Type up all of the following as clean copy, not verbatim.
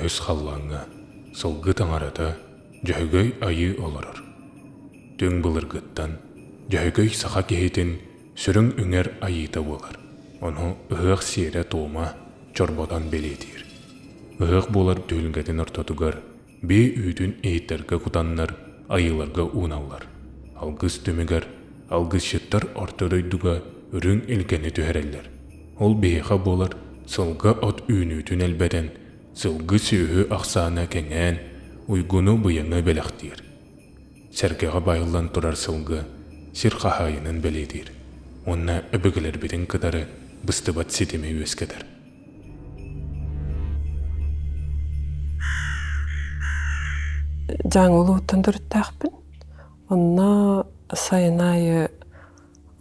көһөс халлаңа, сылгы таңарата, жөһөгөй айы олорор. Түң былыргыттан, жөһөгөй саха кехитин сүрүң үңер айыта болар. Оны ыһық сиере туыма, чорботан белетир. Ыһық болар түлгәтин ортотугар, бей үйтін эйттерге кутаннар, айыларга уналар. Алгыс түмігер, алгыс шыттар ортодойдуга үрің илгені түһәреллер. Ол бейха болар, сылга от үйнүтін әлбәден, сылгы сүйі ақсана кәңән, уйгуну бұйыңы бәләқтир. Сәргеға байылдан тұрар сылгы, сир қахайынын бәледир. Онна өбігілер бетін кыдары бұстыбат сетеме өскедір. Жаң олуыттан дұрыттақпын. Онна сайынайы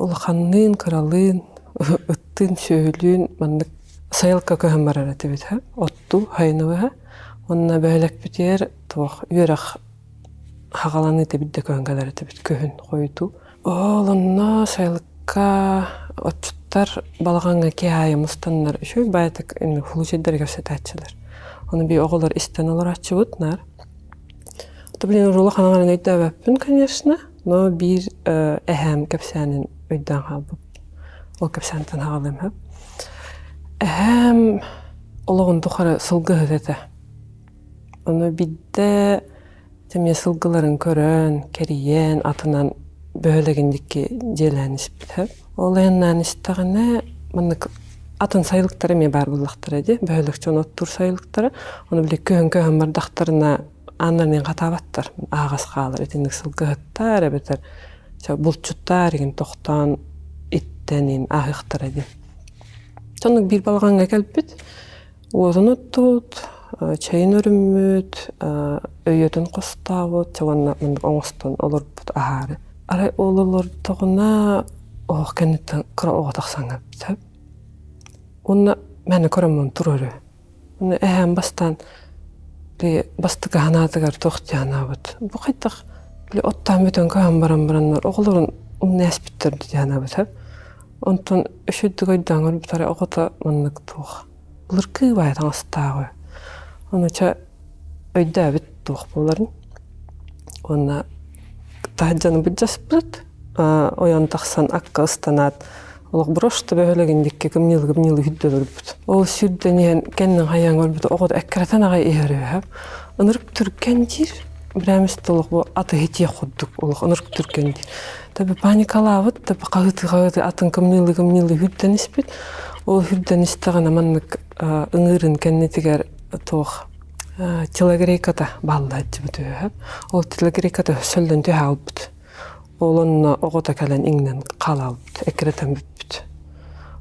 улханнын, кыралын, ыттын, сөйлін, маннык сайылка көһөн барар этибит, отту, хайныбы, онна бәлек бітер, туақ, үйерақ хағаланы этибитде көһөн кадар этибит, көһін қойду. Ол онна сайылка отчуттар балғанға ке айымыстаннар, үшөй бәйтік хулучеддер кәпсетәтчілер. Оны би оғылар истен олар атчыбыт, нар. Блин, рулы ханағанын өйді әбәппін, конечно, но бір әхәм кәпсәнін өйден қалбып. Ол кәпсәнтен хағалым әп. Әхәм олығын тұқары сылғы өтеті. Оны бидді теме сылғыларын көрін, кәріен, атынан бөлігіндекі желәніш бітіп. Ол әннән істіғіне атын сайылықтары ме бар бұлықтары де, бөлікчен оттур сайылықтары. Оны біле көһін бардақтарына аннарнын қатабаттар, ағас қалыр, етіндік сылғыттар, әбетер, бұлтчуттар, еген тоқтан, иттенін, ағықтар әді. Сонық бір балғанға кәлпіт, оғын оттуд, чайын өріммөд, өйетін қостауыд, чағанна оңыстан олар бұд ағары. Арай олылар тұғына оғы кәнеттен қыра оға тақсаңа бітіп. Оны мәні көремін тұрыры. Оны әйән бастан бастыға ханатығар тоқтияна бұд. Бұл қайтақ оттан бөтен көйін баран-баранлар оғылырын ұмны әспіттерді дияна бұд. Онтан үшөйді көйді аңыр бұтары оғыта мұннық тұқ. Бұлыр күй байдан астағы. Оны ча өйді әбіт тұқ боларын. Оны тағыджаны бұджас бұд. Оян тақсан аққа ұстанат. Олық бұрышты бөлігіндекке гымнилы хүдді бұд. Ол сүрденен кәннің қаяң өлбіді оғыды әккіратан ағай ері өйіп. Үніріп түркен дир, бірәмісті олық бұл аты хетия құддық олық үніріп түркен дир. Табы паникалавыд, табы қағыты атын гымнилы хүдден іспет. Ол хүдден істіған аманнық үңірін кәннетігер тоқ телегрейката балды әтті бұд өйіп. Ол телегрейката сөлден төй албыд. Олонна оғыда кәлін еңнен қалалбыд, әккіратан бүпбід.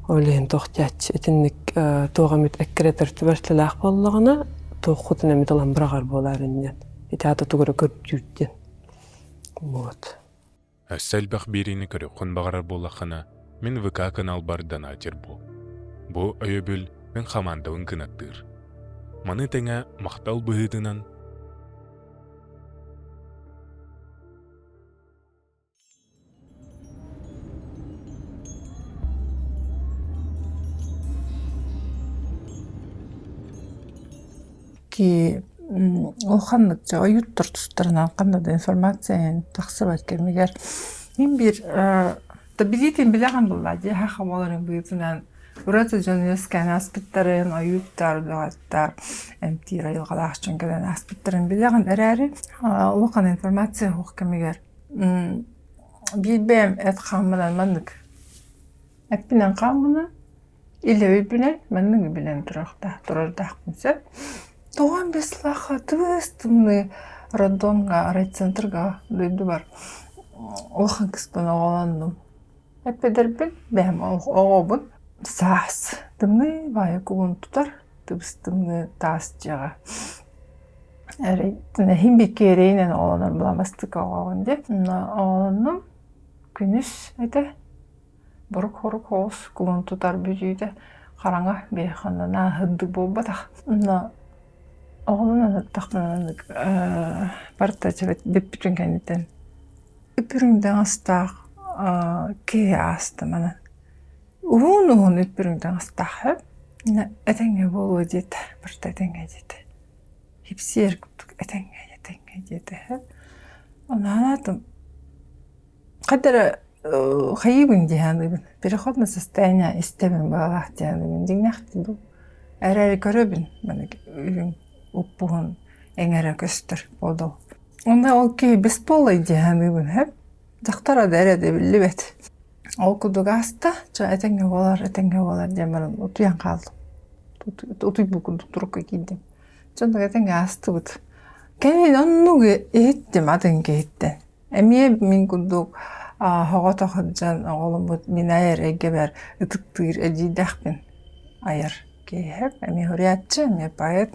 Олейін тоқтиятчы, етіннік тоғамет әккіратар түбәртілі болығына тоқ құдын әмет алан бірағар боларыннен. Еті аты тұғыры көріп жүрден. Вот. Әссәлбәқ беріні көрі құн бағарар болақына, мен ВК канал бардан атер бұл. Бұл өйөбіл мен қамандауын кінаттыр. Маны тәңә мақтал бұғыдынан ки олханнык жа оюттур тустарынан кандай информацияны таксып айткемигер мен бир билетин билеген булла же хахамаларын буйутунан урата жонескан аспиттарын оюттар дагаттар эмти райылгалаачын келен аспиттарын билеген эрари олхан информация хукемигер билбем эткамынан мандык эппинен камына иле өйбүнен мандык билен турардакмысы Тоған беслаха тывыстымны роддонға, райцентрға дөйді бар. Олхан кіспін оғаландым. Әппедербін, бәм оғобын. Саас. Дымны бая күгін тұтар, тывыстымны таас жаға. Химбекке рейнен оғаланар бұламастық оғалан деп. Оғаландым, күніс әді. Бұрық-хорық оғыз күгін тұтар бүжейді. Қараңа бейханына хыдды болбадақ. Оғылынан аттақпынан партачы деп бүтін кәнеттен. Үпіріңден астақ кей асты мана. Уғын үпіріңден астақ әтәңе болу деді, бірді әтәңе деді. хипсиер этенге жете. Онаатым кадер хайбын дияны переходное состояние истемен балах дияны дигнахты арай көрөбүн мана уппугун эңере көстөр болду. Онда окей бесполый дияны хеп жактара дереде билбет. Окудугаста жа этенге болар демерин утуян калды. Утуй букундук турукка кийдим. Жонда этенге астыбыт. Кенен оннуге эттим адынге эттен. Эмие мин кундук хогото ходжан оголумбут мин айыр эгебер ытыктыр эжидахпин айыр кehep эми хуриатчы эми байыт.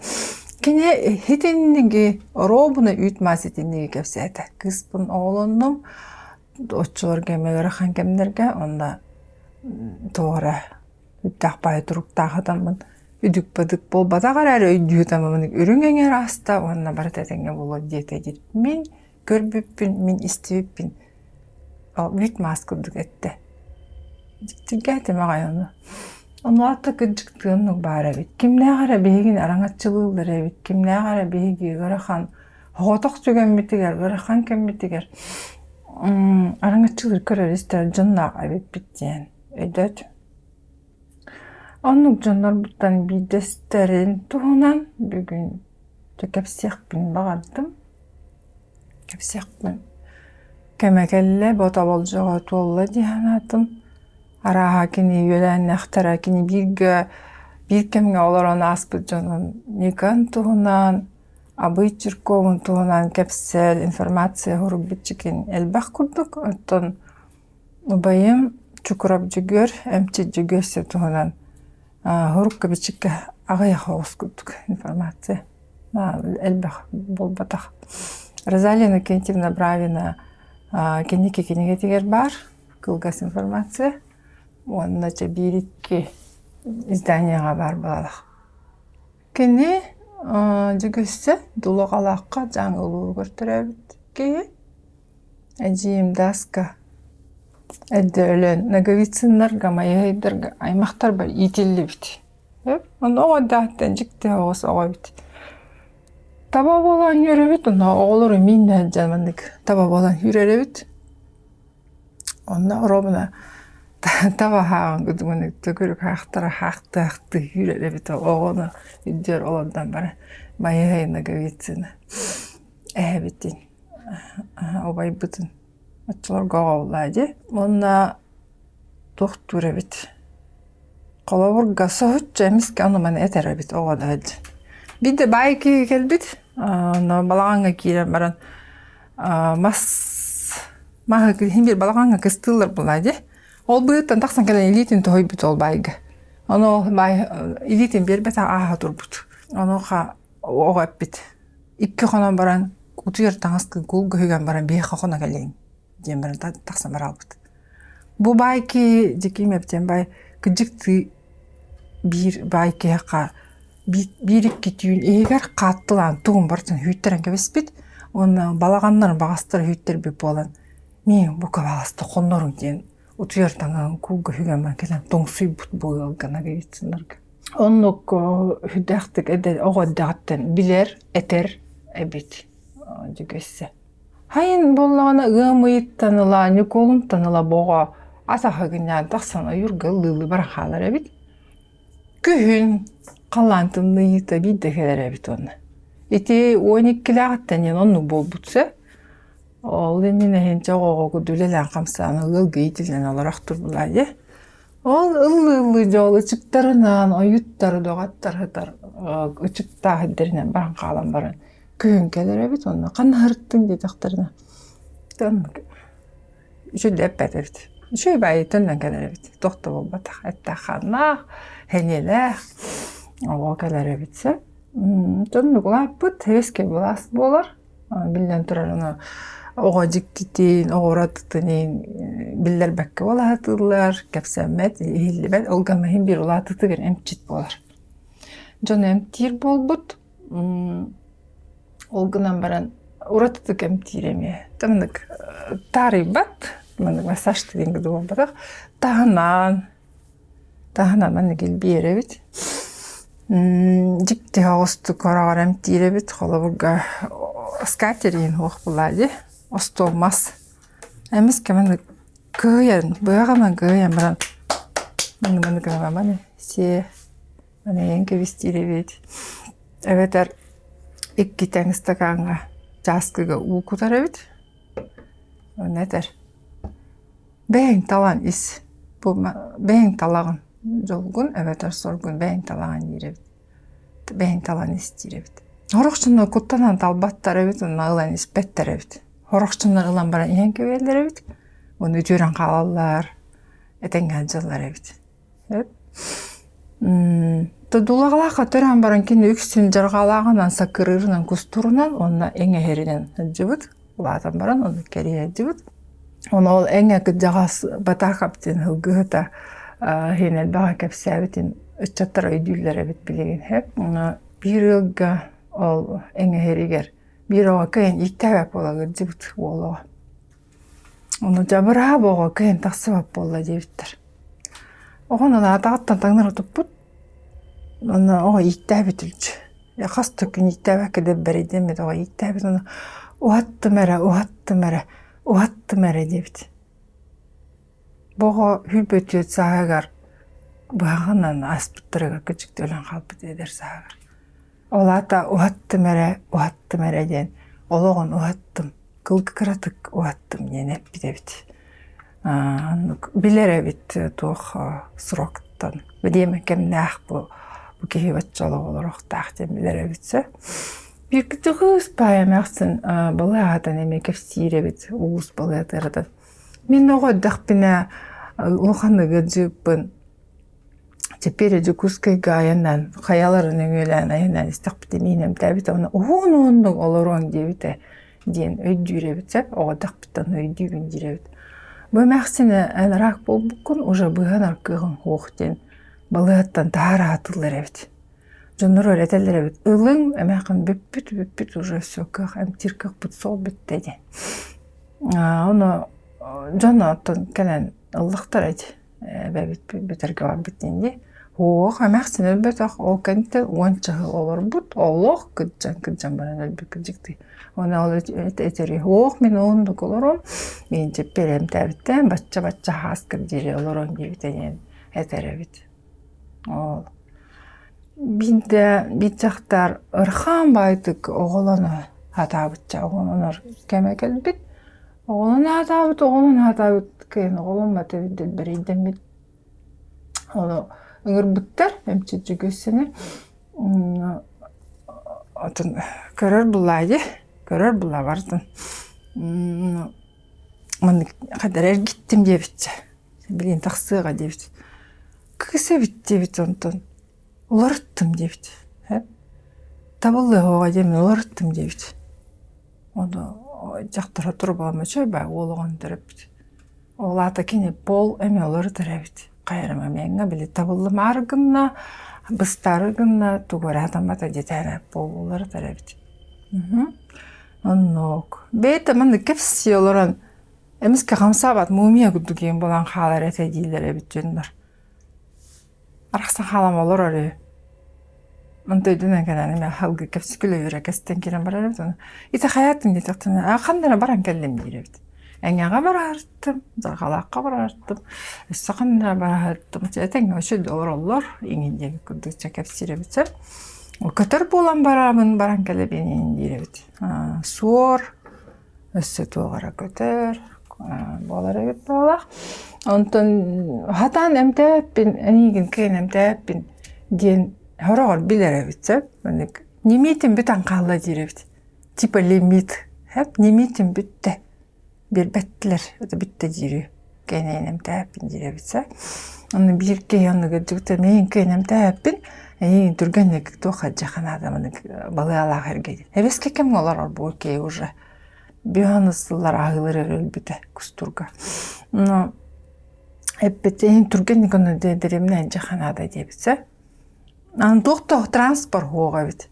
Кене хитинниги робуна үйтмас итинниги кепсета. Кыспын оголондум оччуларга мегерахан кемнерге онда тоора үттахпай туруктахатамын үдүк бадык болбатагар әрі өйдүйтамын үрүңеңер аста онна барататеңе болот диетедир. Мен көрбүппүн, мен истебиппин. Үт маскылдык этте. Жиктиргәте магайону. Онуатта кыджыктыынны бара бит. Кимне гара бегин араңатчылыылар бит. Кимне гара беги гарахан хоготок сөген митигер, гарахан кеммитигер. Араңатчылыр көрөрүстөр жонна абит биттен. Өйдөт. Оннук жоннор буттан бидестерин туунан бүгүн кепсиякпин багардым. Кепсиякпин. Кемекелле бота болжого туолла диханатым. Араха кини юлен ахтара кини бир кемге олорон аспыт жонун никан туунан абый чирковун туунан кепсел информация хуруп битчикин элбах курдук. Оттон убайым чукурап жүгөр, эмчи жүгөсө туунан хурукка бичикке агая хоос курдук информация. Элбах болбатах. Розалина Кентьевна Бравина кенеге тигер бар, кылгас информация. Оннача бирикки изданияга бар балах. Кене жүгөсө дулугалакка жаңылуу көртөрөбүт. Кее эжим даска эдөлөн наговициннарга майыйдырга аймактар бар итилибит. Онда одаттан жикте оос огойбит. Таба болан жүрөбүт, онда оголору миннен жанмандык таба болан жүрөбүт. Онда робуна таба хааган күдүгүнүк төгүрүк хаакты жүрөбүт. Огону үддөр олондан бара майыйы наговицина. Битин. Обай бутун. Очолор гоголлади. Онда тохтуребит. Колобурга сохчу эмиске аны мен этеребит огодад. Бидде байки келбит. Но балаганга кирен баран мага химбир балаганга кыстылар булади. Ол быйыттан таксан келен элитин тойбут ол байга. Оно бай элитин бербет аха турбут. Оно ха огаппит. Икки хонон баран утуер таңаскы гулга хүйген баран бейха хона келен. Дем баран таксан баралбыт. Бу байки жекимептен бай кыжыкты бир байки хака бирикки түйүн эгер каттылан тугун бартын хүйттерен кебеспит. Оны балаганнар багастыр хүйттерби болан. Мен бука баласты кондорун ден утуер таңан гулга хүйген баран келен тоңсуй бут буйалгана кейтсинарга. Оннук хүдәхтик эдер огоддаттен билер этер эбит жүгөссе. Хайын боллагана ымыйт таныла, николун таныла бого атахагынян таксана юргыллы барахалар эбит. Күһүн калантынны йыта бидде келер эбит оны. Эти 12-лягаттан онну болбутса, ол энене хенче огого күдүлелен камсаны ылгы итилен оларак турбулайы. Ол ыллы жол ычыктарынан, оюттары догаттар хытар, ычыкта хыддеринен баран калан баран. Күн келер эбит оны, кана хырттың детактарына. Тон жүдеп бәтебит. Шөй бай төннен келер эбит. Тохта болбатак, эттаханнах, хенелех, ого келер эбитсе. Тонну кулаппыт, хевеске булас болар. Билен турарына ого жиктитин, ого ратытынин биллер бәкке болатылар, кепсәммет, хиллибет, олганна хим бир улатытыгер эмчит болар. Жон эмтир болбут, олгынан баран уратытык эмтир эме. Тамдык тары бат, мандык массажты денгиди болбатак, таханан маны кел беребит. жигтэй хагасту караарам тиребит холовга скатерин хоох булаади остомас амис кэмэн гөйэн бэgamан гөйэн баран мэн гэмэн си ане энгэ вистиребит эветер икки тэнгстаганга жаскыга укутаребит онетер бэн талан ис бу бэн талагын жолгун эветер соргун бэн талагын иребит бэн талан ис иребит хорогчны куттанан талбаттаребит наалан ис беттеребит хорогчнар ылан бара энгэ велеребит оны жүрөн калалар этенген жылларебит дулагалака төрөн баран кин үксүн жаргалагынан сакырырынан кустурунан онна эңе хериден жыбыт улаатан баран оны керие жыбыт оны ол эңе жагас батакаптин хылгыта хенел бага кепсебитин үчаттар өйдүллеребит билеген хеп оны бир жылга ол эңе херигер бир ого кыйын иктебеп болагыр жыбыт олого оны жабыра бого кыйын таксыбап болла жебиттер огону атагаттан таңнар туппут оны ого иктебит үлчү якасты күн иктебек деп беридем мен ого иктебит оны уатты мере дебит бого хүлбөтүөт саагар баганан аспыттырга кычыктөлөн калпыт эдер саагар ол ата уатты мере ден ологон уаттым кылкыратык уаттым ненеп дебит билеребит туох сроктан бидеме кемнах бу кehivät jololorak tahti bilirevitse. Bir kütüğüs payamaqsın balağatan emek efsirevit uus balağatırdı. Min oğa daqpina oğanı gıcıpın теперь же кускай гаянан хаяларын өйлән аянан истақпыты минем табит оны оонундук олорон дебите ден өйдүребит ого дақпыттан өйдүгүн диребит бу максины анрак болбукун уже быганар кыгын хоохтен балыаттан тара атылыребит жонор өретелеребит ылың эмакын бүппүт уже сөкөх амтиркых бут сол биттеди оны жоноттон кенен ыллыктар бәбит бүтерге бар биттенди ох амаксыны бетах ол канте онча олар бут олох кыджан баран элбикжикти она ол этери ох мен онду колором мен жепперем табиттен бачча хаскыр дире олорон дебитен этеребит ол битчактар ырхан байтык оголону хатабытча оголонор кемекелбит оголону хатабыт кен оголон батебит бериден onu ыңырбыттар эмчи жүгөсүнө атын көрөр була бардын мын кадар эргиттим дебитчи билин таксыга дебит кысебит дебит онтон уларттым дебит табылыга дем уларттым дебит onu жактара турбама чөйбай ологон дерепит олата кене пол эме олар дерепит кайрыма менге биле табылым аргынна быстарыгынна тугуратамата жетене полулар дерепит оннок бета мен кепси олоран эмиске камсабат мумия гудуген болан халар этедилер бит жөндөр араксан халам олор ары мындай дүнен канан эме халгы кепси күлөйрө кестен кирен барар ите хаятын детектен кандана баран келдим диребит эңяга барартым заргалакка барартым саканда барартым этең өшөд олор эңиндеги күдүкчө кепсиребитсе көтөр болан баран келебенин диребит суор өссө тугара көтөр боларебит бала онтон хатан эмтеппин энигин кен эмтеппин ден хорогор билеребитсе немитин бүтан калла диребит типа лимит хеп немитин бүтте bir bettiler da bitti diri kenem tapin direbitse onu bir ke yanıga dükte men kenem tapin turganek to hajjana adamın balığa hergedi hebeske kem olar bu ke уже bihanıslar ağılır ölbüte kusturga no hepte turganek onu derimden jahanada debitse an doktor transport hoğabit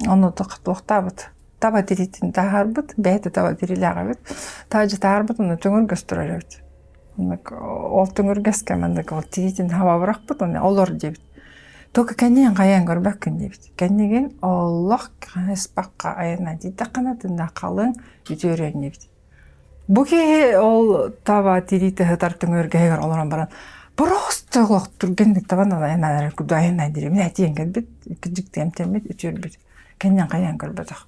onu doktabıt таба диритин таарбыт бэта таба дирилаагабыт таажа таарбыт уна төңөргөстөрөбүт ол төңөргөскө мандак ол диритин хава баракпыт уна олор дебит Только кенен гаян горбакын дебит. Кенеген Аллах хаспакка аяна дидакана тында калын үтөрөн дебит. Бүхий ол таба тирите хатартын өргөйгөр олорон баран. Просто тургендик табан аяна күдө аяна дирем. Нәтиен келбит. Кижик темтемет үтөрбүт. Кенен гаян горбатак.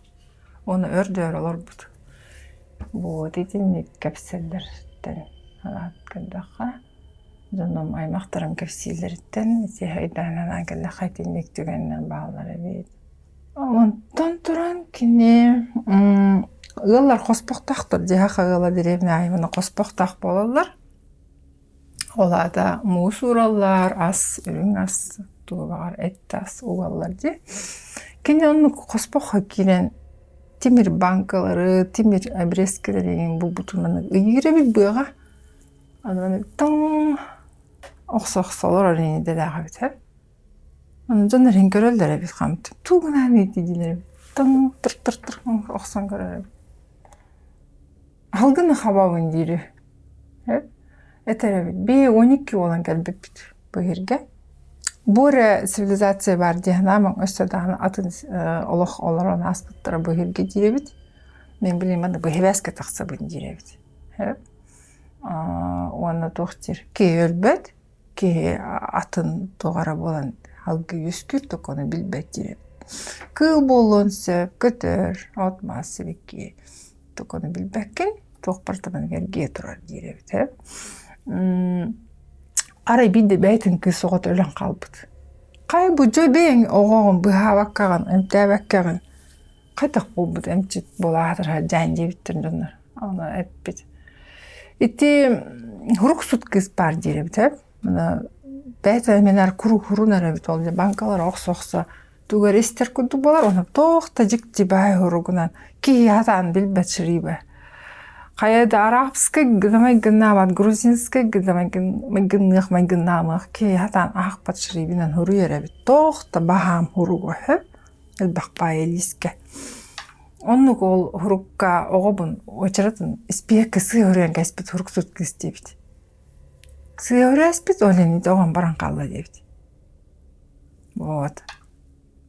Оны өрдөр олор бут. Бу дитинник капселдерден аткандаха. Жонном аймактарын капселдерден сехайданан келе хайтинник түгеннен баалары бит. Онтон туран кине ылар коспоктактыр. Жаха ыла деревня аймына коспоктак болалар. Олада муус ураллар, ас, үрүн ас, тугар, эт ас, угаллар же. Кине оны коспокка кирен темир банкалары, темир обрезкалары бул бутуманы ыйырып быга. Анан тың оксоксолор арени делага бит. Анан жонорин көрөлдөр бит камт. Тугунан идилер. Тың тыр оксон көрөр. Алгыны хабабын дири. Этеребит. B12 olan келбит бит бу жерге. Буре цивилизация бар дегенамын өстөдөн атын олох олорон аспыттара бу жерге диребит. Мен билем анда бу хевеске такса бу диребит. Оны тохтир ки өлбөт, ки атын тогара болан алгы үскүр токону билбет диребит. Кыл болонса көтөр отмасы бики токону билбеккен тохпартан жерге турар диребит. Арай бидде бәйтін кыз оғат өлен қалбыд. Қай бұ жөбең оғағын бұхаваққаған, әмтәбәккаған. Қайтақ бұл бұд әмтет бұл ағатырға жән жебіттірін жонар. Ана әппет. Ити хурук суд кыз бар деребіт. Бәйті әменар күру нәребіт ол. Банкалар оқса түгер естер күдді болар. Оны тоқта жік жібай хуругынан кей атан білбәт шырибі. Қаяда арабскай гыдамай гынават, грузинскай гыдамай гынамах, кей хатан ақпат шырибинан хуру еребит. Тоқта бахам хуру гохы, элбақпа елиске. Оннук ол хурукка оғобын очаратын испия кысы хурен кәспет хурук сут кыз дебит. Кысы хурен әспет олен еді оған баран қалды дебит. Вот.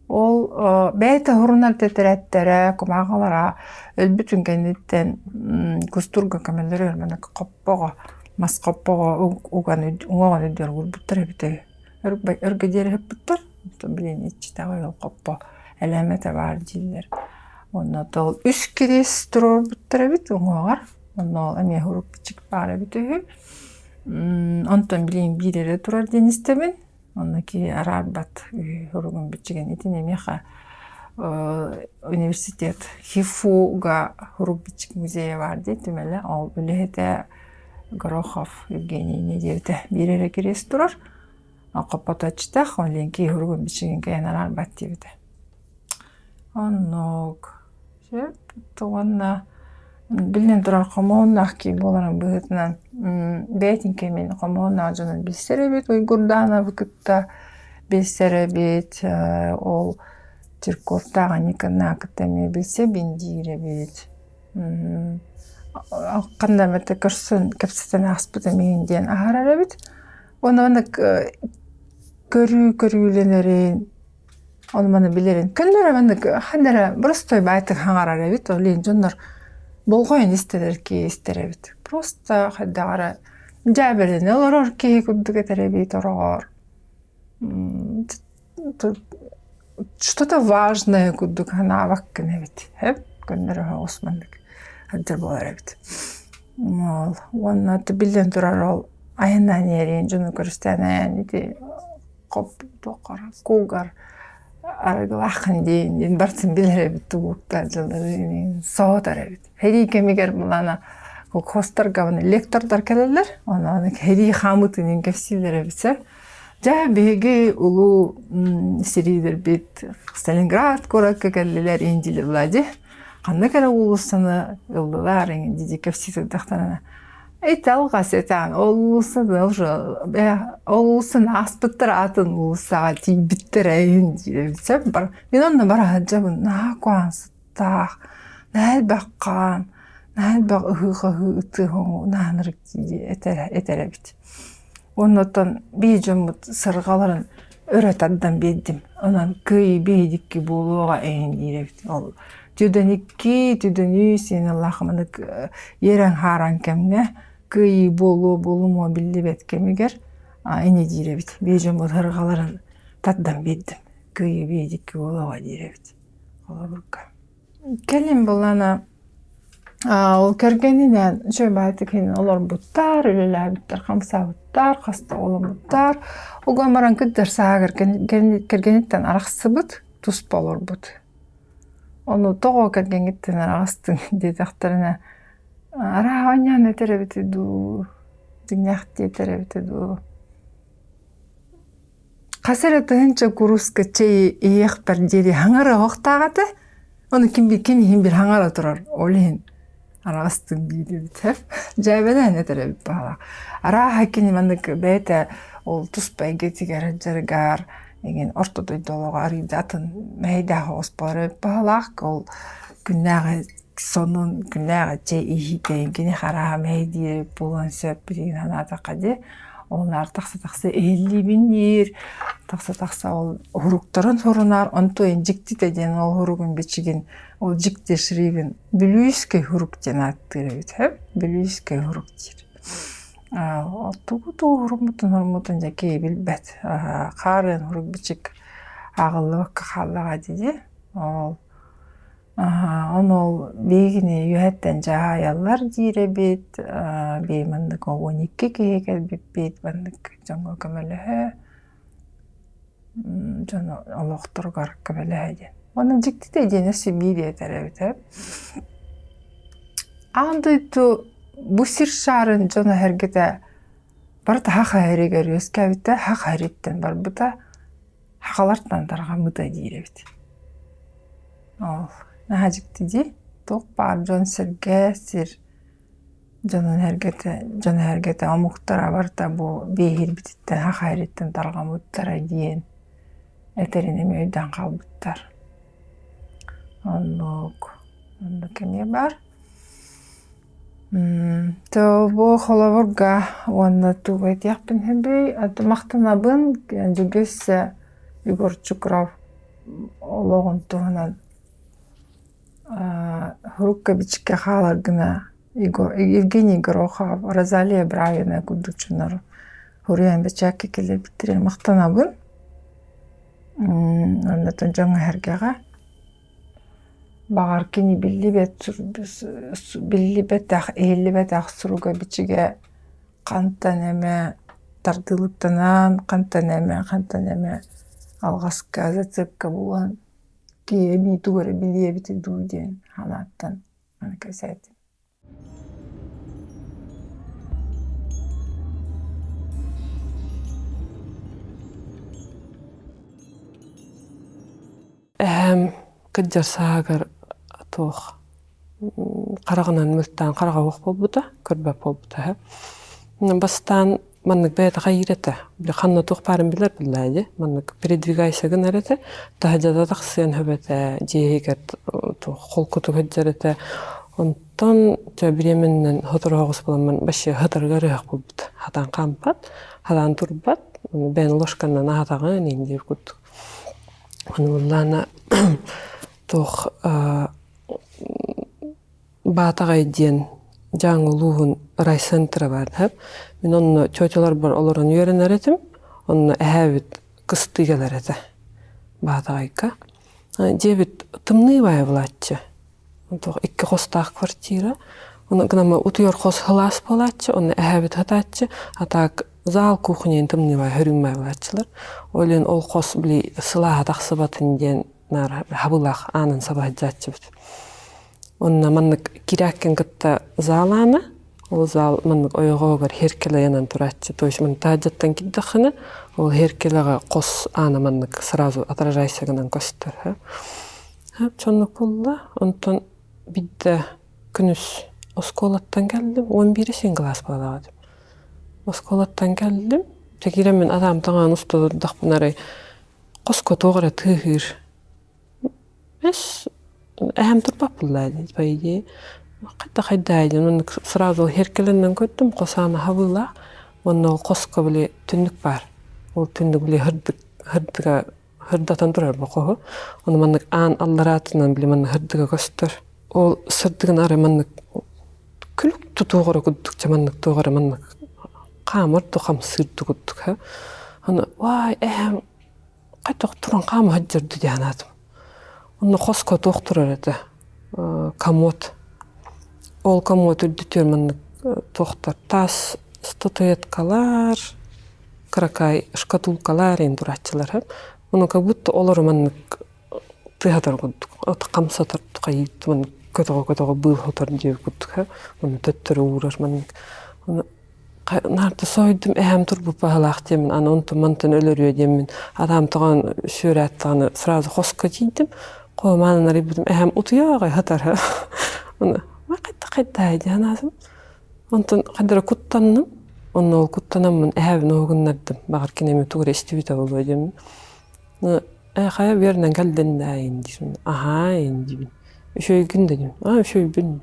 Ол бәйті хурунар тетіреттері, kumағалара өлбүтін кәнеттен күстурға көмелері өрмені қоппоға, мас қоппоға оған өдер өлбүттір әбіті. Өргі дері хөппіттір, білен етші тағы өл қоппо әләметі бар дейлер. Оны ол үш керес тұрыр бүттір әбіт, оңағар. Оны ол әме хурук бічік бар әбіті. Онтан білен бірері тұрар деністемін. Оны ки арабат хуругун бичиген итин эмеха университет Хифуга хурук бичик музейі бар дейт түмелі. Ол үлехете Горохов Евгений недевді бирере керес турар. Қопотачтақ, олен ки хуругун бичиген кайын арабат девді. Онног. Туғанна билен турар қомауынақ ки боларын бұғытынан бәйтін кемен қомауына жонын білсеребет, ойгурдана выкытта білсеребет, ол Тирковтаға никана кітеме білсе бендиребет. Қанда мәті көрсін кәпсетен аспыды мейінден ағараребет. Оны көрүленерін, оны маны білерін. Күндері мәні қандары бұрыстой бәйтік хаңараребет, олейін жондар болғайын істедер ки істеребет. Просто қайдағара жәбірден олар ки күддігі тәребет орағар. Что-то важное күддік хана ваққын әбет. Күндері османдық әддір болар әбет. Оны білден тұрар ол айынан ерен жүні көрістен әйін еді қоп тоқар, қуғар арғылақын дейін барсын білер әбет тұғықтан жылдары соғытар әбет. Хәри кемегер бұлана қостарға лектордар кәлелер, оны хәри қамытының кәпсилер әбетсе. Жа беге ұлу сиридер бет Сталинград көрәкі кәлелер енділі бұлады. Қанды кәрі ұлысыны ұлдылар еңді кәпсилер дақтарына. Эти алғасетан олусын аспыттыр атын улусаға тейбіттір әйін дейбітсі. Мен онына бара жабын нақуан сыттақ, нәл баққан, нәл бақ ұғыға ұты ғоңу нағынырық дейді әтәрәбіт. Оннотан бей жомыт сырғаларын өрөт аддан беддим. Онан кый бейдикки болуга эйн диребит. Ол тюденикки, тюдени сен Аллахманык ерен харан кемне кый болумо биллибет кемигер эне диребит. Бежем отыргаларын таддан беддим. Кый бейдикки болуга диребит. Ола бурка. Келим болана ол кергенинен шөй байтыкин олар буттар, үлеләбиттер, хамсабыттар, хаста олымыттар. Угамаран кыддер саагыр кергениттен арақсыбыт, тус болор бут. Onu togo kергениттен арақстын дедақтарына ара анян этеребитеду, дигнахти этеребитеду. Қасыры тыгынча куруска чей иех пердери хаңары оқтағаты, оны ким химбир хаңара турар, олин. Арастын бийдебит хеп. Жайбеден этеребит баала. Ара хакини мандык бете ол туспай кетигер жаргар еген ортодой долого аридатын мейда хоспары баалак ол күннәгы сонун күннәгы че ихитен кини хара мейди булан сөп бирин аната кади onlar такса 50.000 yer такса ол хуруктарын сорунар онтойн жикти деген ол хуругун бичигин ол жикте шривин блюйский хурук денаттырыбит хеп блюйский хуруктир тугу хурмутун жаке билбет карын хурук бичик агылык каллага диди ол onu begini yühetten cahayalar direbit beymandık o 12 kehkel bit bandık jango kamelehe jana Allah'tır garık kamelehe onun jikti de jenesi biri terebit hep andıytu bu sir şarın jana hergete barda haq hayriger yoskavite haq hayritten bar bu da haqalardan darga mıda direbit Нахажик диди топпар жон сергесир жон хергете амуктара барта бу бехир бититтен хахайреттен таргамуттара диен этерине мөйдан калбыттар онлук кеме бар то бу холоворга онна тугайт япын хебей мактанабын жүгөсө Егор Чукрав ологон тугунан Хурукка бичке халаргына Евгений Горохов, Розалия Бравина кудучунар Хуриян бичаки келе битирен мактанабын. Андан жаңа хергага багар кини биллибет ах суруга бичиге кантан эме тардылыктанан кантан эме алгаска зацепка булган ki mi tuğra biliye biti duyduğun halattan bana keserdim. Kıdjar sağır toğ qarağınan mülttan qarağa oq bolbuda, körbep bolbuda. Bastan маннык бэйт гайрете били ханна тухпарын билер билляди маннык передвигайся гынарете тахажада таксыян хөбете жегет холкуту хөджерете онтон жабиременнен хоторогус боламан башы хатаргарык болбут хадан кампат хадан турбат бен лошканнан хатаган индир кут ануллана тох батагай ден жаңылуын райцентра бар хеп мен онны чөчөлөр бар олорун үйрөнөр этим онны эбит кыстыгелер эте батагайка жебит тымный бай булатчы онтох 2 костак квартира оны гынама утуyor кос хылас булатчы онны эбит хатачы атак зал кухня тымный бай хөрүнмай булатчылар олен ол кос били сыла таксыбатын ден нар хабулах анын сабаджатчы Онна маннык кирәккен гытта заланы, ол зал маннык ойгогор херкеле янан туратчы, то есть ман таҗаттан киддахны, ол херкелеге кос аны маннык сразу отражайсыгынан көстөр. Чоннук булла, онтон бидде күнүс осколаттан келдим, 11 класс балагы. Осколаттан келдим, тегиремен адам таңан устудак бунары коско тогра тыгыр. Эс أهم تربح بالله بيجي قد هاي من سرادو هيركلن نقدم قصانا هبلا وإنه قص قبل تنك بار وتنك بلي هرد хырдатан турар бақығы. Оны маннык аан алларатынан біле манны хырдыға көстір. Ол сырдығын ары маннык күлік тұтуғыры күддік, маннык туғыры маннык қамыр тұқам сырды күддік. Оны, вай, қайтық тұран қамы хаджырды де анадым. Оны қосқа тоқтырар еді, комод. Ол комод үрдітер маннык тоқтар. Тас статуэткалар, кракай шкатулкалар ен дуратчылар. Оны как будто олар маннык тыхатар күддік. Оты қамсатар тұқа ейді маннык көтіға бұл хотар дев күддік. Оны төттірі ұрар маннык. Оны нарды сойдым тұр бұл бағалақ демін. Аны онты мантын өлірі демін. Адам тұған шөрәттіғаны сразу қосқа дейдім. Қоғаманын арибудым ұтыяғай хатар. Оны қайта айды анасым. Онтын қайдыра күттанным. Оны ол күттанамын оғыннардым. Бағар кенеме тұғыр естівіта болу демін. Қая берінен кәлденді айын дейсің. Аха айын деймін. Үшөй күн деймін. Үшөй бүн.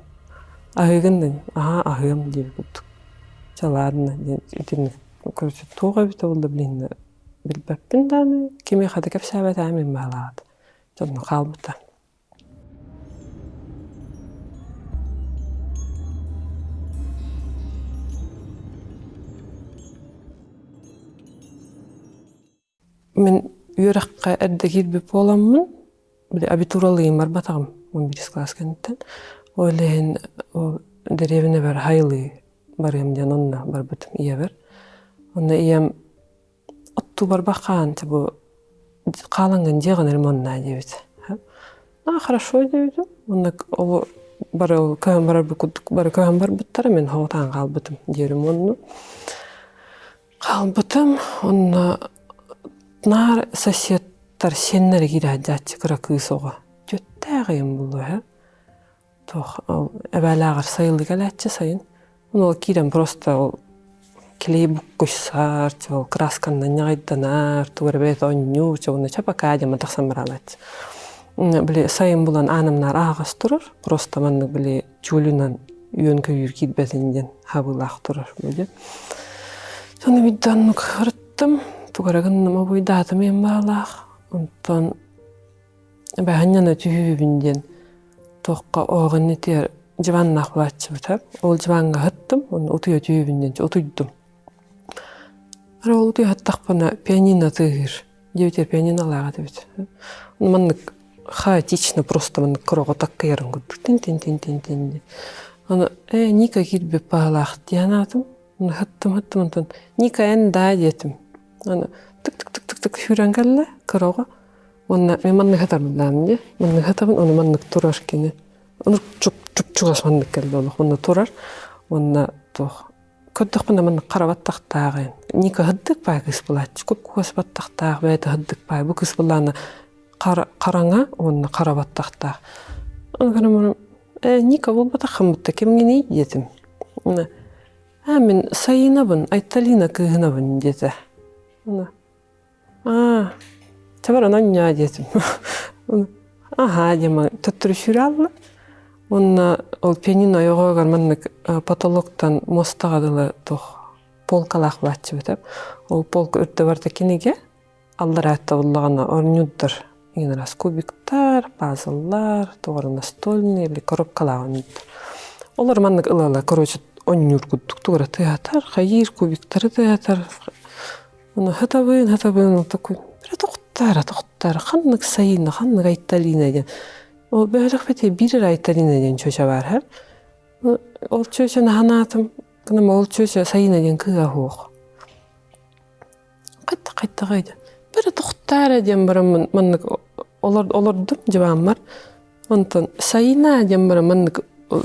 Ағығын деймін. Ағығым деймін күттік. Жаларына деймін. Көрсі туға біті олды білейін. Білбәппін даны. Кеме қады кәп сәбәт әмін бағалады. Жодны қалбыта. Мен үйраққа әрді келбеп оламын. Біле абитуралыйым бар батағым 11 класс кәнттен. Ойлайын деревіне бар хайлы бар емден онына бар бітім ие бар. Онына ием отту бар баққан, қаланған жеған әлмонына дебет. Хорошо дебетім. Онына бары көйін бар бүкіндік, бары көйін бар бұттары мен хоғытан қал бітім дерім онына. Қал бітім, онына нар сосеттар сеннері кире жатчы кыра кысоға. Жөттәғайым бұлы. Әбәлі ағыр сайылды кәләтчі сайын. Ол кирем просто клей бұққышсар, краскандан неғайданар, туғыр бәйт оннюр, оны чапа кәдема тақсан бір алатчы. Біле сайын бұлан анымнар ағас тұрыр. Просто манны біле чулюнан үйен көйір кейдбәтінден хабылақ тұрыр. Соны биддан қырыттым. Туғарағынным обойдаты мен бағалақ. Онтан бәғаннаны түйібінден тоққа оғын етер жываннақ бұлатшы бұтап. Ол жыванға ғыттым, оны ұтыя түйібінден ұтыйдым. Ол ұтыя ғыттақ бана пианино тығыр. Деветер пианино алаға дебет. Оны маннық хаотично просто маннық қырығы таққа ерін күрдік. Тен. Оны Ника келбеп бағалақ диянатым. Оны ғыттым, онтан Ника әнда детім. Аны тык хүрән кәлі кыроға. Оны мен манны хатар білдәмін де. Манны хатабын, оны маннык турар кені. Оны чуп-чуғас маннык кәлі олық. Оны турар. Оны тоқ. Көттіқ бұнда маннык қарабаттақтағын. Ника ғыддық бай кіс бұлатшы. Көп көс баттақтағы бәйті ғыддық бай. Бұл кіс бұланы қараңа, оны қарабаттақтағы. Оны қарамырым, Ника бұл батақым бұтта кемген ей детім. Мен сайынабын, айталина күйінабын деді. Чабар ананья детім. Демі төттірі шүрі алды. Ол пианино йоғығар маннык потолоктан мостағадылы полкалақ бұлатшы бітіп. Ол полка үрді барды кенеге алдар әтті ұлығана орнюддыр. Еген раз кубиктар, пазылар, тоғыры настольный, коробкалағын үйдір. Олар маннык ылала, короче, оннюр күддік тоғыры театр, қайыр кубиктары театр. Оны хатабын, такой, тоқтар, қаннық сайыны, қаннық айталина ден. Ол бәлік бәте бірір айталина ден чөші бар. Ол чөшіні ханатым, ол чөші сайына ден кыға хоқ. Қайта. Бірі тоқтар ден бұрын маннық олардым жабам бар. Онтан сайына ден бұрын маннық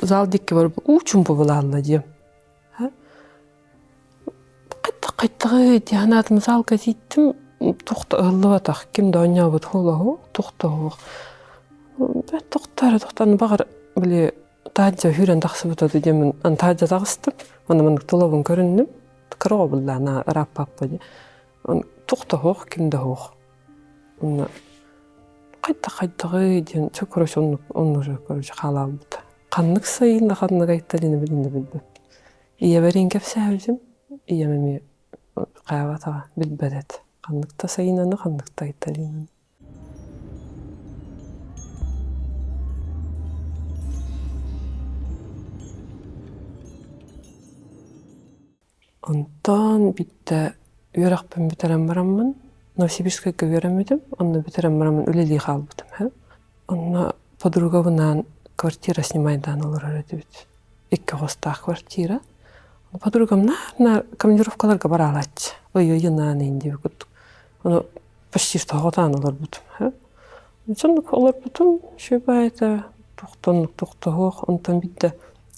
залдекке бар ұчым бұлалла дем. Қайттығы дианатым залға дейттім, тоқта ұғылы батақ, кемді ойна бұд қола хоқ, тоқта хоқ. Бәт тоқтаны бағар біле таджа хүрен тақсы бұтады демін, таджа тағыстым, оны мұнық долабын көріндім, қырға бұлда, ана рап-паппа де. Тоқта хоқ, кемді хоқ. Қайттығы ден, чөк көріш оны көріш қалал бұта. Қаннық сайында қаннық айталыны білінді. Ие бәрін кәп сәбізім, ие мәме қайаватаға білбәдет. Ханныкта сайынаны, ханныкта Италинаны. Онтон битте үйрақпын битерен бараммын. Новосибирскке үйрәмедім. Онны битерен бараммын үлелей қалбытым. Онна подругавынан квартира снимайдан олар өредебит. 2 хостақ квартира. Подругам на командировкаларга бара алатчы. Ой-ой-янаны инде бүкіттік. Оны почти что ғотан олар бұтым. Сонық олар бұтым, шөбайда тоқтоқ, онтан битті.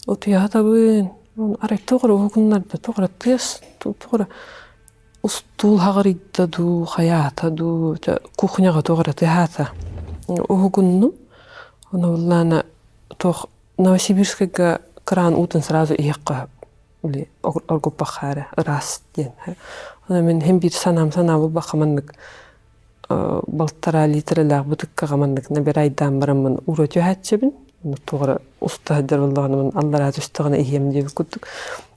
Отуядабын, арай тоғыры оғынларды, тоғыры тес, тоғыры устул хағариддаду, хаятаду, кухняға тоғыры техата. Оғынным, оны оллана тоқ Новосибирскеге кран утын сразу иеққа оргуппақары, рас ден. Мен hem bir sanam bu bakamanlık baltara litrelak butukka gamanlık ne bir aydan baramın uğratıyor hatçebin. Toğra usta hadir Allah'ın Allah razı üstüğüne ihiyem diye kutuk.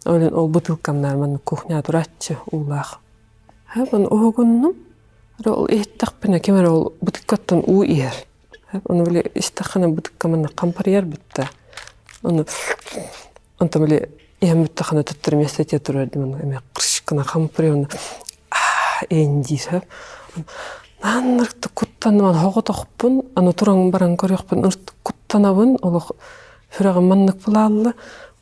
Öyle o butulkamlar man kuhnya duratçı ulaq. Ben o günnüm ol ihtak bina kemer ol butukkattan u iyer. Onu böyle istakana butukkamanı kampar yer bitti. Onu böyle ihiyem bittakana tutturum yastatiya turardım. Eme qırışkına kampar yer. Endis. Наннарты куттанман хоғотоқпын, аны туран баран көрөқпін, куттанабын, олы хүрәғын маннық бұлалылы,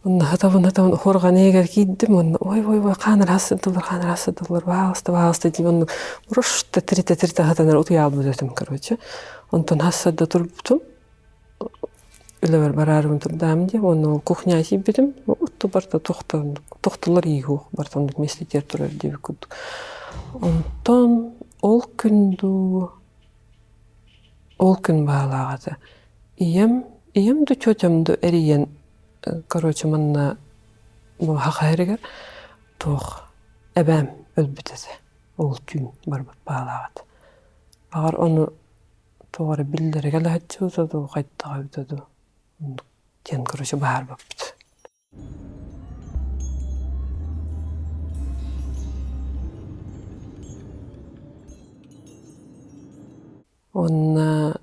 оны хатабын хорған егер кейдім, ой, қаныр асыдылар, бағысты дейм, оны ұрышты тіріте хатанар ұты албыз өтім, короче. Онтан асыда тұрбытым, үлі барарым тұрдам деп, оны кухня сейбедім, ұтты барда тоқтылар егу, бартандық меслетер тұрар деп күдік. Онтан ол күн бағалағады. Иемді чөтемді әриен, короче, манна хақа әрігер, тоқ әбәм өлбітеді. Ол күн барбыт бағалағады. Бағар оны тоғары білдері кәлі әтчі ұзады, қайттыға өтеді. Тен, короче, бағар бапты. Онна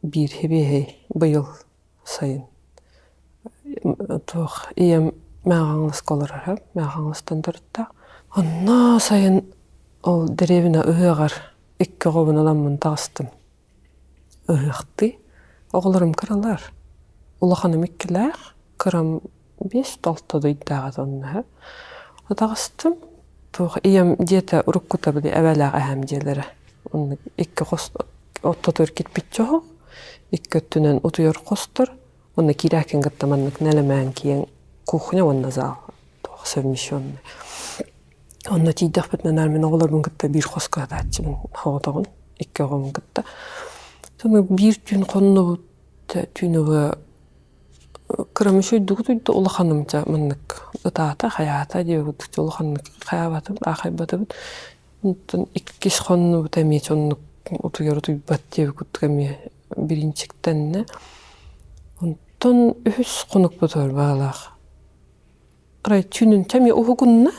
bir hebehey быйыл сайын. Тоқ ием мәғаңлыс қолырар, мәғаңлыстан тұрытта. Онна сайын ол деревина ұғығар 2 қобын аламын тағыстым. Ұғықты. Оғылырым кыралар. Улаханым 2-ләқ, кырам 5-6 дойдағыз онна. Тағыстым. Тоқ ием дета ұрыққыта білі әвәләғ әхәм делері. Оны 2 қосты. Оттотор кетпит жоғ, 2 түнен утуyor қостыр, оны кирәкен гыттаманлык нәлемән кейін кухня онна зал, совмещенный. Онна тейдақ бітнен әрмен оғыларбын гытта 1 қосқа дәтчімін хоғытағын, 2 оғымын гытта. Соны 1 түн қонны бұтты түнігі кірамыш өйдігі түйді олықанымча мұнлық ұтаата, қаяата деп өтікті олықанлық қаябатым, ақайбатым. 2 қонны бұт әмет онлық утугер бат деп күткәме биринчиктенне. Онтон үс қонук бутор бағалақ. Арай түнін тәме оғығынна.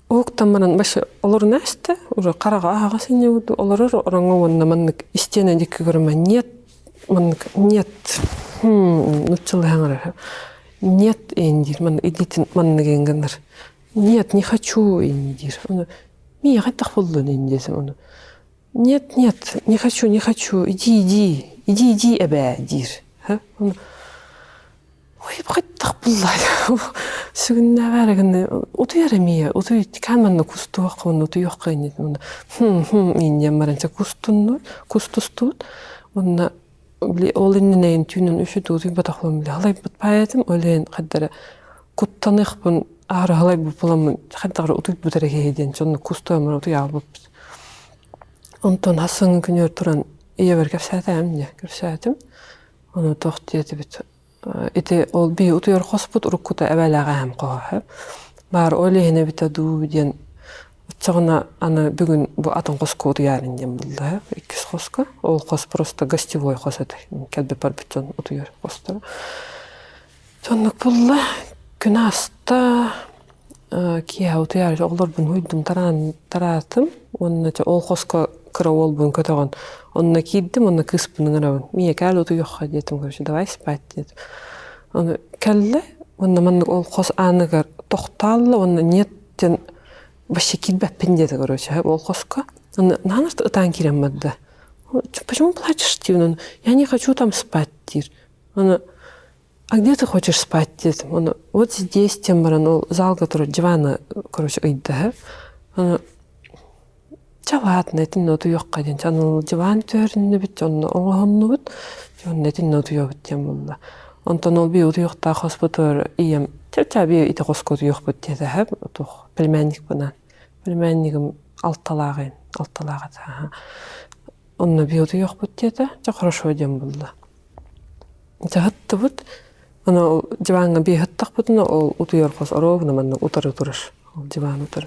Оғықтан манан башы олар näсті, уже қараға ағаға сене өді. Олар ораңа онна маннық истенен декі көріма нет, маннық нет. Нұтчылы хаңырар. Нет эндир, маннық едетін маннық енгендір. Нет, не хочу эндир. Мен қайттақ болдың ендесім оны. Нет, не хочу, иди, әбә, дир. Ой, қайттақ болдың. Сүгінне бәрігінне, ұты әрімейе, ұты кәнмәнні күсті оқын, ұты оқын еді. Мен емарынша күстістуд. Ол еннен түйінен үшіді ұты батақлым біле. Халай бұтпай едім, олайын қайдары күттанық бұн ары халай бұпыламын, қайдағыр ұты бұтары кейден, жоны күсті өмір ұты алып. Онтон асыңы күнер тұран иебер кәпсәтім. Оны тоқты еді біт. Эти ол би ұтыйыр қоспыт ұрыққыта әбәләға әм қоға. Бар ойлейіне біт әду ден ұтсағына аны бүгін бұл атын қосқы ұтыярын ден бұлды. 2 қосқы. Ол қос просто гостевой қос әді. Кәлбе бар біт жон ұтыйыр қостары. Сонық бұлды күн аста кие аутуяр оглор бун хуйдум тараатым онна ол хоско кровол бун көтөгөн онна киддим онна кыспын гырабын мие кал уту жокка детим короче давай спать дет оны келле онна маннык ол хос аныгар токталлы онна неттен вообще кидбеппин деді короче ол хоско онна нанарт ытан киреммадда почему плачешь ты я не хочу там спать тир она а где ты хочешь спать дед? Он вот здесь тем баран зал, который дивана, короче, идет. Он чаватный, это ноту ёкка день. Он диван törünü бит, он оғанны бит. Он это ноту ёк тем было. Он то нол би уту ёкта хоспитор ием. Чаби ите хоскот ёк бит деді. Тух племянник бана. Племянникім алталағын, алталаға. Он би уту ёк бит деді. Ча хорошо дем было. Жагатты бит. Она диванга би хаттах бутна ол утуяр хос оровна манна утары турыш ол диван утар.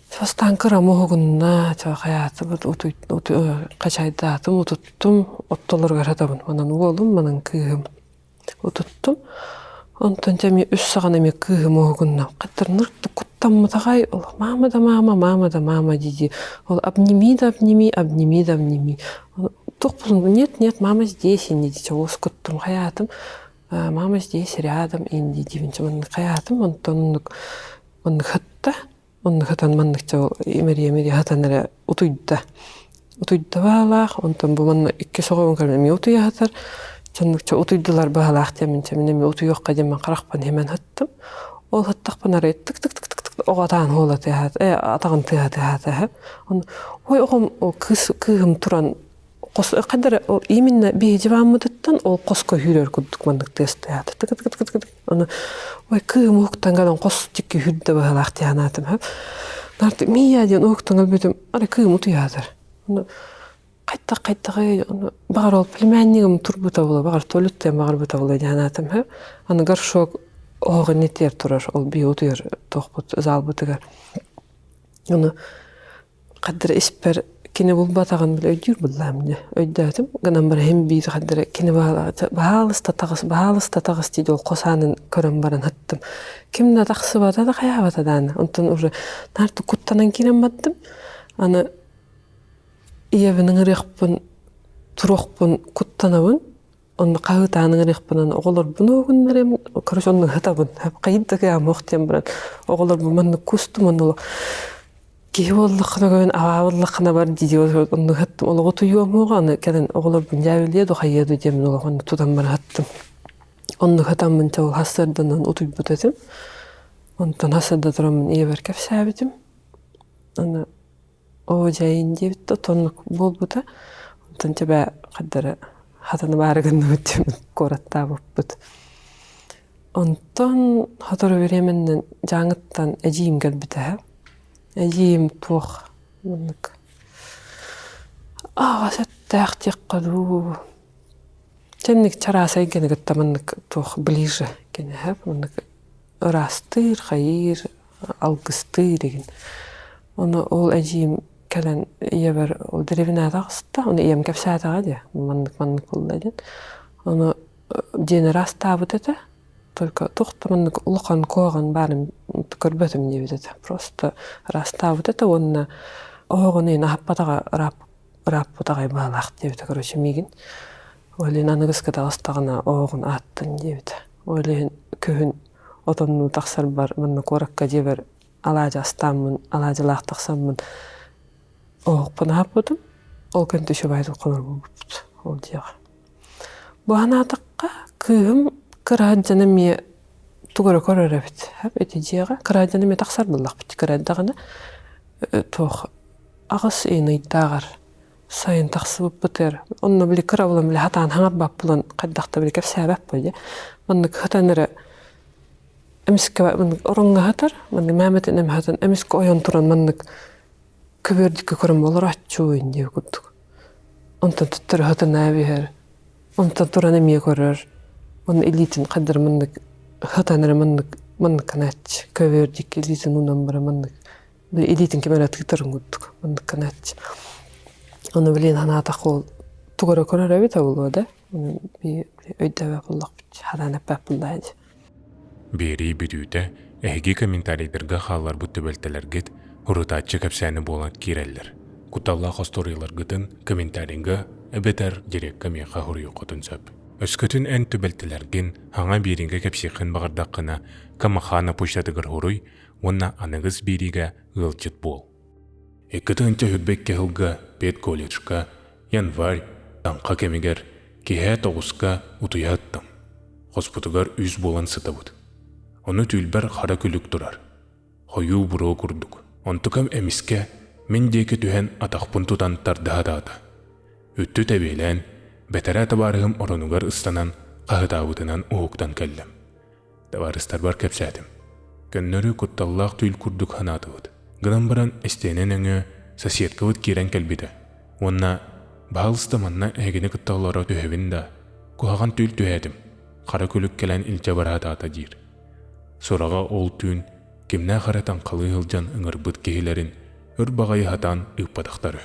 Состанкыра могунна та хаята бут уту качайдатым утуттум оттолор гаратабын манан уолум манан кыгым утуттум онтон жами 3 саган эме кыгым могунна каттырныр куттам тагай ол мама диди ол обними тохпун нет мама здесь не дитя оскуттум хаятым мама здесь рядом инди дивинче мен хаятым он хатта он хатан манныкча имери хатанара утуйда балах онтон бу мен 2 согон калме утуя хатар чанныкча утуйдылар балах теменче мен утуй жокка демен каракпан hemen хаттым ол хаттакпан ара тик огатан холат атагын тыгат он ой огом кыгым туран қадар именно бейдивамыдыттан ол қоско хүрер күддік мандық тест аяты. Оны ой кыым уқтангадан қос текке хүрді бағалақ тиянатым. Нарты мия ден уқтан албетім ары кыым утуядыр. Оны қайтта бағар ол племяннигім турбута бола, бағар толюттен бағар бута бола тиянатым. Аны гаршок оғы нетер турар, ол бей утуер тоқпыт зал бутыгар. Оны қадар испер кене булбатаган бил өйдүр булламды өйдәтим ганам бар hem бит хаддыр кене баалыс татагыс диде ол косанын көрөм баран хаттым кимне таксы бата да каябатадан онтон уже нарты куттанан кирем баттым аны иевинин рехпын турокпын куттанабын онны кагытанын рехпын оголор буну күннерем көрөш онны хатабын кайдыга мохтем баран оголор буманны кустум онны Киоллахна гэн аваллахна бар диди онны хаттым ол отуюа моганы каден оголор бунжавиле до хайеду демин оголор тутам бар хаттым онны хатам мен тол хасырдан отуй бутатым онтон хасырда турам эбер кепсабитим аны о жайын дебит тонлук болбута онтон чаба каддара хатаны барыгын өтүм коратта болбут онтон хатары беременнен жаңыттан эжиим келбите أجيم توخ منك ستاخ تقلو تنك ترى سيجنك تمنك توخ بليجة كنا هاب منك راستير خير القستير أنا أول أجيم كلن يبر ودريبنا تغسطة أنا أيام كيف ساعة غادية منك كل جن أنا جين راستا بتته только тухта маннык улхан кооган барым көрбөтүм дебит просто раста вот это он огоны нахаппатага раппатага балак дебит короче мигин олен аныгыска дагыстагына огон аттын дебит олен көн отонну таксар бар манны коракка дебер алажа астамын алажа лактаксамын огпын хаппытым ол көнтү шубайды конор болбут ол жага бу анатакка кым Кыраджаны ме тугара көрөрөбүт. Эти жега кыраджаны ме таксар буллак бит кырадагына тох агыс эни тагар сайын таксып битер. Онны биле кырабылам биле хатан хаңар бап булан каддакта биле кеп себеп болду. Мынны хатаныры эмискә мынны орынга хатар, мынны Мамет энем хатын эмискә оян туран мынны көбөрдүккө көрөм болор аччу инде күттүк. Онтон туттар хатана бер. Онтон туран эме көрөр. Он элитин قدر منك хатаныр منك ناتش كويرديك элитин нумбар منك элитин кемера тыктырын гуттук منك ناتش оны билен ана такол тугара көрөрөбү табылды да би өйдөбө буллак хадана папылдайды бери бирүүтэ эһиги комментарийлерге хаалар бу төбөлтелергет хурутаачы кепсәне болан киреллер. Куталла хосторийлар гытын комментарийга эбетер дирекка меха хурю котун сөп. Өскөтүн эн төбөлтелерген хаңа биринге кепсихэн багырдаккына камахана пуштатыгыр хуруй, онна аныгыз бириге ылчыт бол. Эккытынча хүдбекке хылга пет колледжка январь таңқа кемигер кеһә тоғызка утуяттым. Хоспутугар үз болан сытабыт. Оны түлбәр хара күлік турар. Хойу буру курдук. Онтукам эмиске мен дейке түһен атақпын тутан тардағадағада. Үтті тәбейлән, бәтәрә табарығым оронугар ыстанан қағытабытынан уғуктан кәллем. Табарыстар бар кәпсәдім. Көннөрі құтталлақ түл курдук ханатывыд. Гынан баран эстенен өңі соседкавыд керен кәлбеді. Онна бағылыстаманна әгіні құтталлары түхевін да, куғаған түл түхәдім. Қара күлік кәлән илчә барадата дир. Сораға ол түн, кемнә қаратан қалы ғылжан ыңырбыт кейлерін, өр бағайы хатан ұппадақтары.